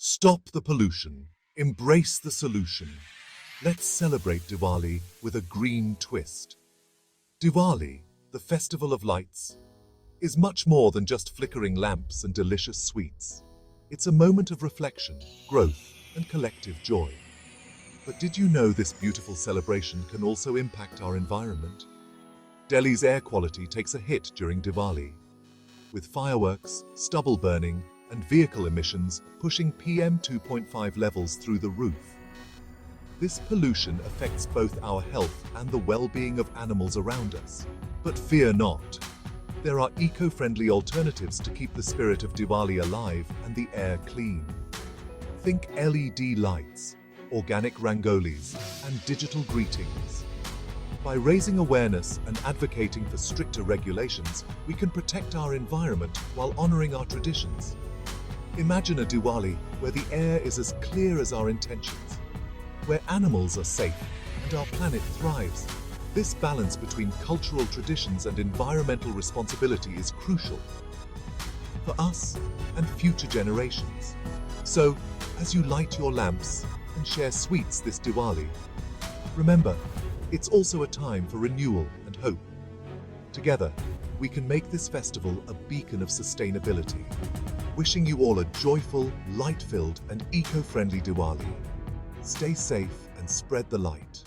Stop the pollution. Embrace the solution. Let's celebrate Diwali with a green twist. Diwali, the festival of lights, is much more than just flickering lamps and delicious sweets. It's a moment of reflection, growth, and collective joy. But did you know this beautiful celebration can also impact our environment? Delhi's air quality takes a hit during Diwali, with fireworks, stubble burning, and vehicle emissions pushing PM 2.5 levels through the roof. This pollution affects both our health and the well-being of animals around us. But fear not. There are eco-friendly alternatives to keep the spirit of Diwali alive and the air clean. Think LED lights, organic rangolis, and digital greetings. By raising awareness and advocating for stricter regulations, we can protect our environment while honoring our traditions. Imagine a Diwali where the air is as clear as our intentions, where animals are safe and our planet thrives. This balance between cultural traditions and environmental responsibility is crucial for us and future generations. So, as you light your lamps and share sweets this Diwali, remember, it's also a time for renewal and hope. Together, we can make this festival a beacon of sustainability. Wishing you all a joyful, light-filled and eco-friendly Diwali. Stay safe and spread the light.